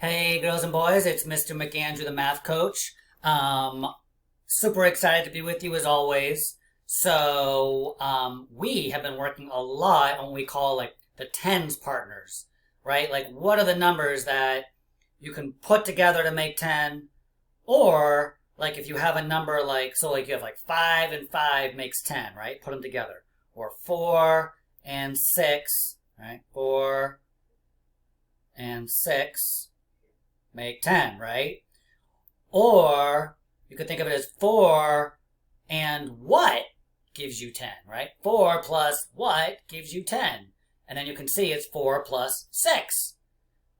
Hey, girls and boys, it's Mr. McAndrew, the math coach. Super excited to be with you as always. We have been working a lot on what we call like the tens partners, right? Like, what are the numbers that you can put together to make 10? Or, like, if you have a number like, so like you have like 5 and 5 makes 10, right? Put them together. Or 4 and 6, right? 4 and 6 make 10, right? Or you could think of it as 4 and what gives you 10, right? 4 plus what gives you 10. And then you can see it's 4 plus 6,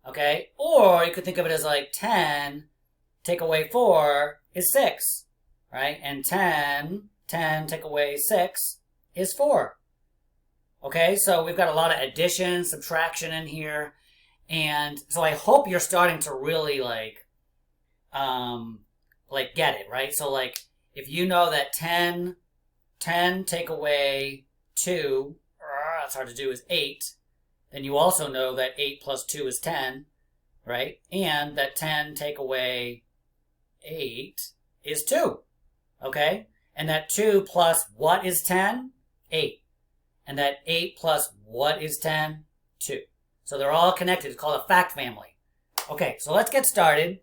okay? Or you could think of it as like 10 take away 4 is 6, right? And 10 take away 6 is 4. Okay, so we've got a lot of addition, subtraction in here. And so I hope you're starting to really like get it, right? So like if you know that 10 take away 2, that's hard to do, is 8, then you also know that 8 plus 2 is 10, right? And that 10 take away 8 is 2, okay? And that 2 plus what is 10? 8. And that 8 plus what is 10? 2. So they're all connected. It's called a fact family. Okay, so let's get started.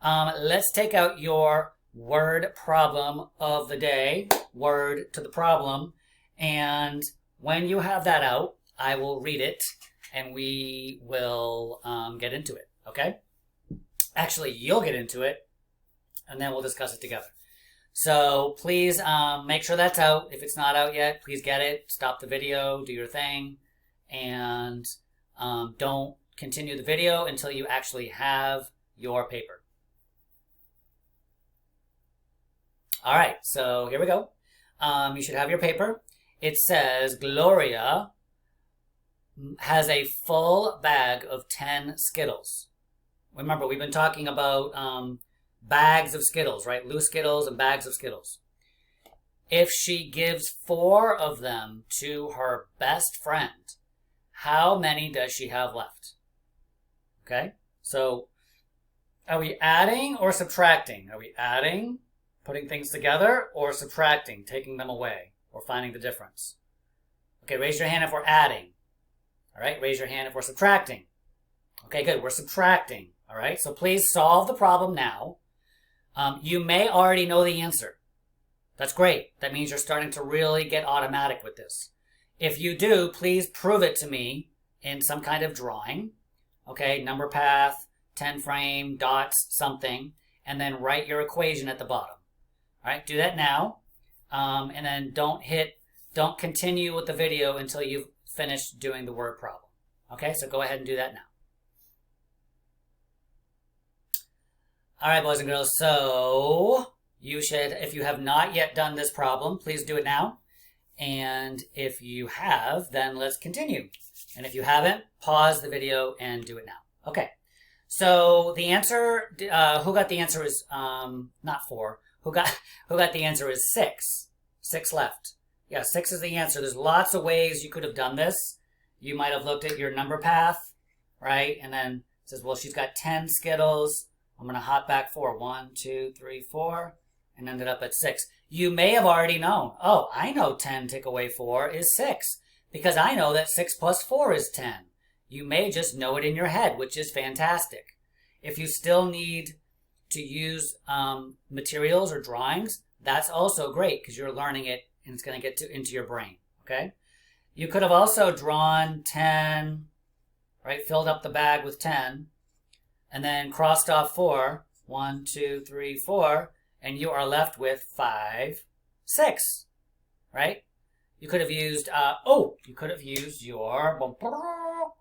Let's take out your word problem of the day, word to the problem. And when you have that out, I will read it and we will get into it, okay? Actually, you'll get into it and then we'll discuss it together. So please make sure that's out. If it's not out yet, please get it. Stop the video, do your thing, and don't continue the video until you actually have your paper. All right, so here we go. You should have your paper. It says Gloria has a full bag of 10 Skittles. Remember, we've been talking about bags of Skittles, right? Loose Skittles and bags of Skittles. If she gives 4 of them to her best friend, how many does she have left? Okay, so are we adding or subtracting? Are we adding, putting things together, or subtracting, taking them away, or finding the difference? Okay, raise your hand if we're adding. All right, raise your hand if we're subtracting. Okay, good, we're subtracting. All right, so please solve the problem now. You may already know the answer. That's great. That means you're starting to really get automatic with this. If you do, please prove it to me in some kind of drawing. Okay, number path, 10 frame, dots, something, and then write your equation at the bottom. All right, do that now. And then don't continue with the video until you've finished doing the word problem. Okay, so go ahead and do that now. All right, boys and girls, so you should, if you have not yet done this problem, please do it now. And if you have, then let's continue. And if you haven't, pause the video and do it now. Okay, so the answer, who got the answer is, not 4. Who got the answer is 6. 6 left. Yeah, 6 is the answer. There's lots of ways you could have done this. You might have looked at your number path, right? And then it says, well, she's got 10 Skittles. I'm going to hop back 4. 1, 2, 3, 4, and ended up at 6. You may have already known. Oh, I know 10 take away 4 is 6, because I know that 6 plus 4 is 10. You may just know it in your head, which is fantastic. If you still need to use materials or drawings, that's also great, because you're learning it and it's going to get into your brain, okay? You could have also drawn 10, right? Filled up the bag with 10. And then crossed off 4, 1, 2, 3, 4, and you are left with 5, 6, right? You could have used, you could have used your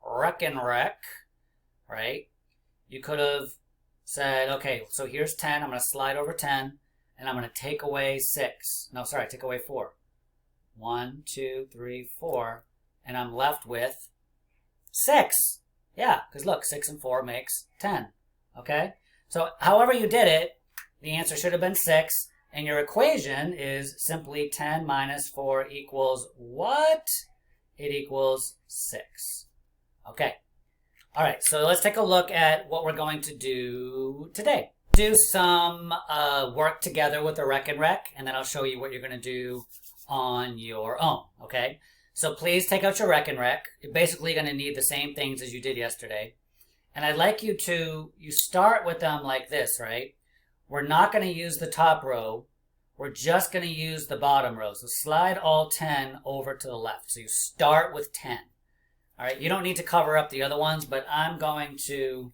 Rekenrek, right? You could have said, okay, so here's 10, I'm going to slide over 10, and I'm going to take away 6. No, sorry, take away 4. 1, 2, 3, 4, and I'm left with 6. Yeah, because look, 6 and 4 makes 10, okay? So however you did it, the answer should have been 6, and your equation is simply 10 minus 4 equals what? It equals 6. Okay, All right, so let's take a look at what we're going to do today. Do some work together with the Rekenrek, and then I'll show you what you're going to do on your own, okay? So please take out your Rekenrek. You're basically going to need the same things as you did yesterday. And I'd like you start with them like this, right? We're not going to use the top row. We're just going to use the bottom row. So slide all 10 over to the left. So you start with 10. All right, you don't need to cover up the other ones, but I'm going to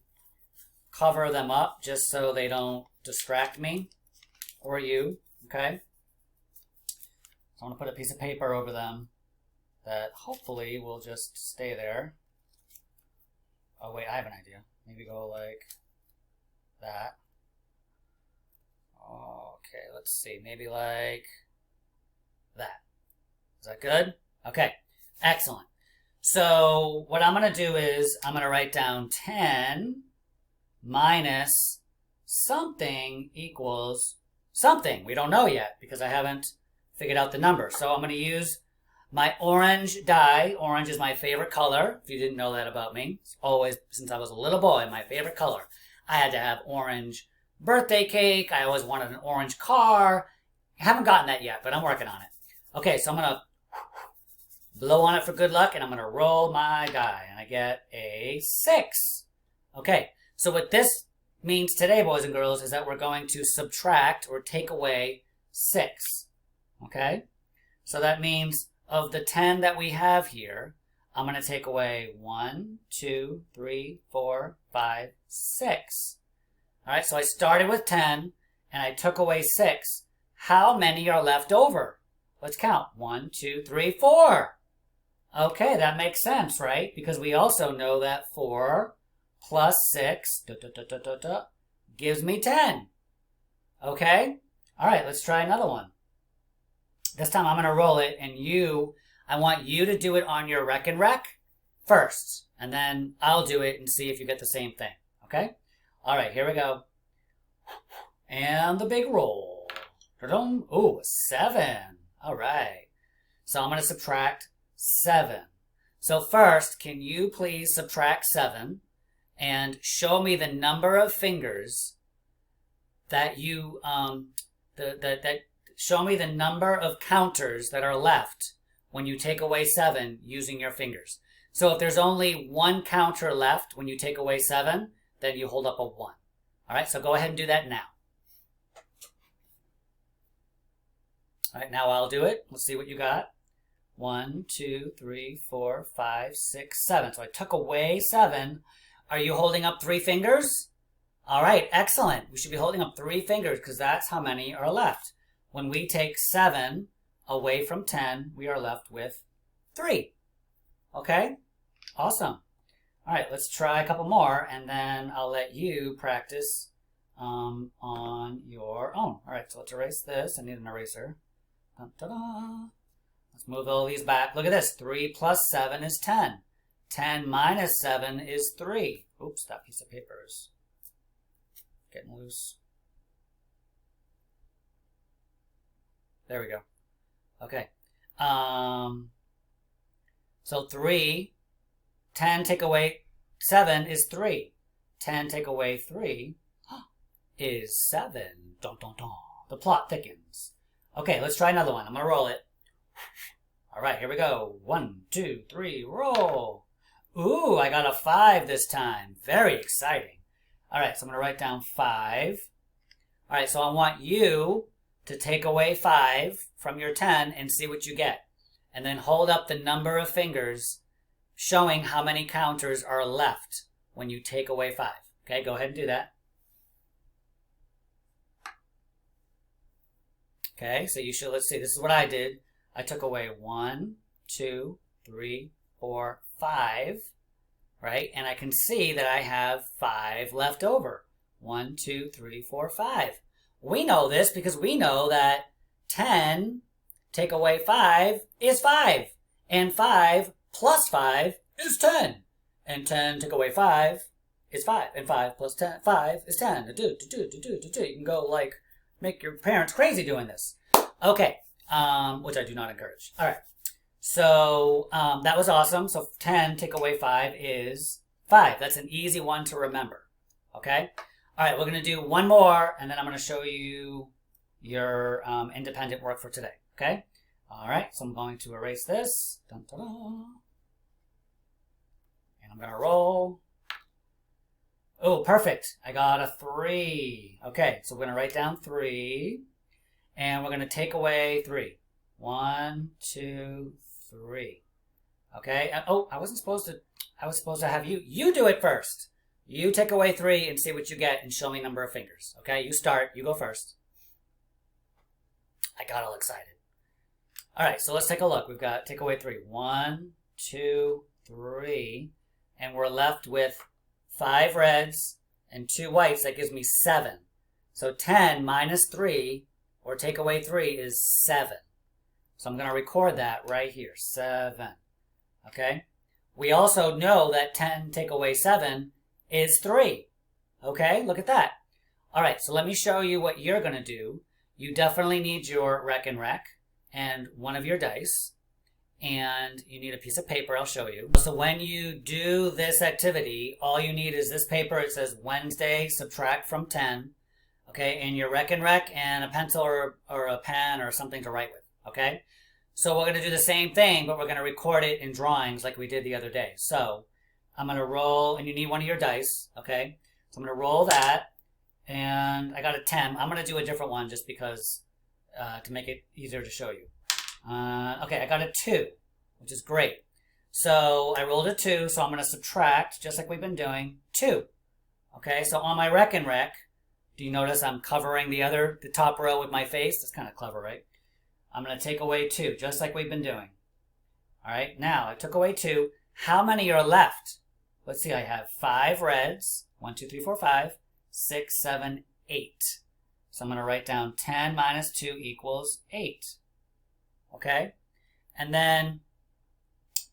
cover them up just so they don't distract me or you, okay? So I'm going to put a piece of paper over them that hopefully will just stay there. Oh, wait, I have an idea. Maybe go like that. Okay, let's see. Maybe like that. Is that good? Okay, excellent. So what I'm going to do is I'm going to write down 10 minus something equals something. We don't know yet because I haven't figured out the number. So I'm going to use my orange die. Orange is my favorite color, if you didn't know that about me. It's always, since I was a little boy, my favorite color. I had to have orange birthday cake. I always wanted an orange car. I haven't gotten that yet, but I'm working on it. Okay, so I'm going to blow on it for good luck, and I'm going to roll my die, and I get a 6. Okay, so what this means today, boys and girls, is that we're going to subtract or take away 6. Okay, so that means of the 10 that we have here, I'm going to take away 1, 2, 3, 4, 5, 6. All right, so I started with 10, and I took away 6. How many are left over? Let's count. 1, 2, 3, 4. Okay, that makes sense, right? Because we also know that 4 plus 6 gives me 10. Okay? All right, let's try another one. This time I'm going to roll it, and I want you to do it on your Rekenrek first, and then I'll do it and see if you get the same thing. Okay? All right, here we go. And the big roll. Ooh, 7. All right. So I'm going to subtract 7. So first, can you please subtract 7 and show me the number of fingers that you show me the number of counters that are left when you take away 7 using your fingers. So if there's only one counter left when you take away 7, then you hold up a 1. All right, so go ahead and do that now. All right, now I'll do it. Let's see what you got. 1, 2, 3, 4, 5, 6, 7. So I took away 7. Are you holding up 3 fingers? All right, excellent. We should be holding up 3 fingers because that's how many are left. When we take 7 away from 10, we are left with 3. Okay? Awesome. All right, let's try a couple more, and then I'll let you practice on your own. All right, so let's erase this. I need an eraser. Dun-da-da. Let's move all these back. Look at this. 3 plus 7 is 10. 10 minus 7 is 3. Oops, that piece of paper is getting loose. There we go. Okay. So 3, 10 take away 7 is 3. 10 take away 3 is 7. Dun, dun, dun. The plot thickens. Okay, let's try another one. I'm going to roll it. All right, here we go. 1, 2, 3, roll. Ooh, I got a 5 this time. Very exciting. All right, so I'm going to write down 5. All right, so I want you to take away 5 from your 10 and see what you get. And then hold up the number of fingers showing how many counters are left when you take away 5. Okay, go ahead and do that. Okay, so you should, let's see, this is what I did. I took away 1, 2, 3, 4, 5, right? And I can see that I have 5 left over. 1, 2, 3, 4, 5. We know this because we know that 10 take away 5 is 5. And 5 plus 5 is 10. And 10 take away 5 is 5. And 5 plus 10, 5 is 10. You can go like make your parents crazy doing this. Okay, which I do not encourage. All right, so that was awesome. So 10 take away 5 is 5. That's an easy one to remember. Okay? All right, we're going to do one more, and then I'm going to show you your independent work for today. Okay? All right, so I'm going to erase this. Dun, dun, dun. And I'm going to roll. Oh, perfect. I got a 3. Okay, so we're going to write down 3. And we're going to take away 3. 1, 2, 3. Okay. Oh, I was supposed to have you do it first. You take away 3 and see what you get and show me number of fingers. Okay, you start. You go first. I got all excited. All right, so let's take a look. We've got take away 3. 1, 2, 3. And we're left with 5 reds and 2 whites. That gives me 7. So 10 minus 3, or take away 3, is 7. So I'm going to record that right here. 7. Okay? We also know that 10 take away 7 is 3. Okay? Look at that. All right, so let me show you what you're going to do. You definitely need your Rekenrek and one of your dice. And you need a piece of paper. I'll show you. So when you do this activity, all you need is this paper. It says Wednesday, subtract from 10. Okay, and your Rekenrek and a pencil or a pen or something to write with. Okay, so we're going to do the same thing, but we're going to record it in drawings like we did the other day. So I'm going to roll, and you need one of your dice. Okay, so I'm going to roll that, and I got a 10. I'm going to do a different one just because to make it easier to show you. Okay, I got a 2, which is great. So I rolled a 2, so I'm going to subtract, just like we've been doing, 2. Okay, so on my Rekenrek, do you notice I'm covering the top row with my face? That's kind of clever, right? I'm going to take away 2, just like we've been doing. All right, now I took away 2. How many are left? Let's see, I have 5 reds. 1, 2, 3, 4, 5, 6, 7, 8. So I'm going to write down 10 minus 2 equals 8. Okay? And then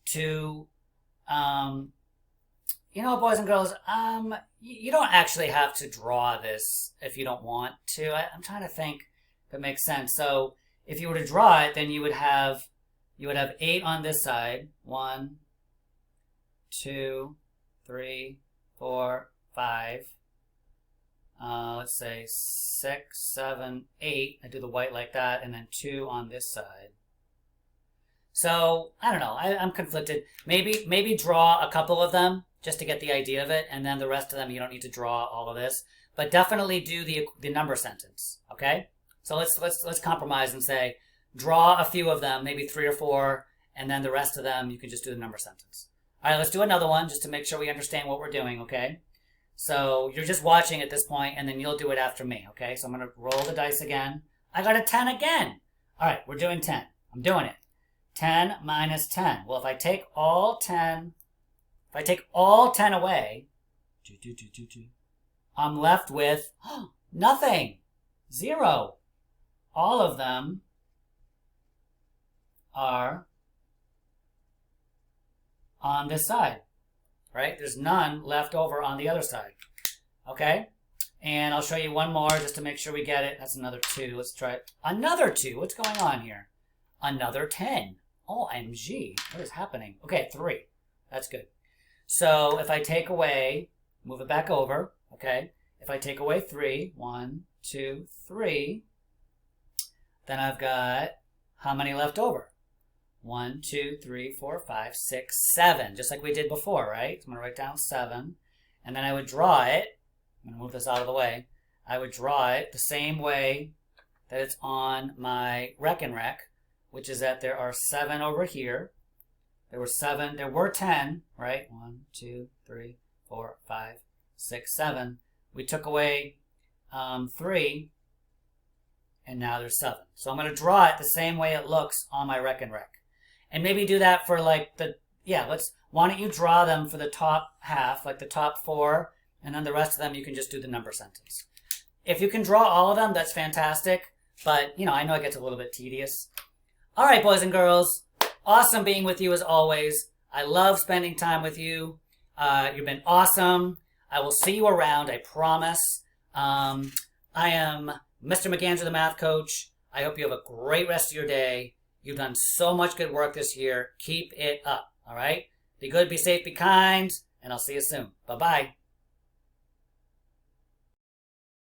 to, you know, boys and girls, you don't actually have to draw this if you don't want to. I'm trying to think if it makes sense. So if you were to draw it, then you would have 8 on this side. 1, 2, 3, 4, 5. Let's say 6, 7, 8. I do the white like that, and then 2 on this side. So I don't know. I'm conflicted. Maybe draw a couple of them just to get the idea of it, and then the rest of them you don't need to draw all of this. But definitely do the number sentence. Okay. So let's compromise and say draw a few of them, maybe 3 or 4, and then the rest of them you can just do the number sentence. All right. Let's do another one just to make sure we understand what we're doing. Okay. So you're just watching at this point, and then you'll do it after me. Okay. So I'm gonna roll the dice again. I got a 10 again. All right. We're doing 10. I'm doing it. 10 minus 10. Well, if I take all 10 away, I'm left with nothing. 0. All of them are on this side, right? There's none left over on the other side. Okay? And I'll show you one more just to make sure we get it. That's another 2. Let's try it. Another 2. What's going on here? Another 10. OMG. What is happening? Okay, 3. That's good. So if I take away, move it back over, okay? If I take away 3, 1, 2, 3, then I've got how many left over? 1, 2, 3, 4, 5, 6, 7, just like we did before, right? So I'm going to write down 7, and then I would draw it. I'm going to move this out of the way. I would draw it the same way that it's on my Rekenrek, which is that there are 7 over here. There were 10, right? 1, 2, 3, 4, 5, 6, 7. We took away 3, and now there's 7. So I'm going to draw it the same way it looks on my Rekenrek. And maybe do that for like why don't you draw them for the top half, like the top 4, and then the rest of them you can just do the number sentence. If you can draw all of them, that's fantastic. But, you know, I know it gets a little bit tedious. All right, boys and girls. Awesome being with you as always. I love spending time with you. You've been awesome. I will see you around, I promise. I am Mr. McAndrew, the math coach. I hope you have a great rest of your day. You've done so much good work this year. Keep it up, all right? Be good, be safe, be kind, and I'll see you soon. Bye-bye.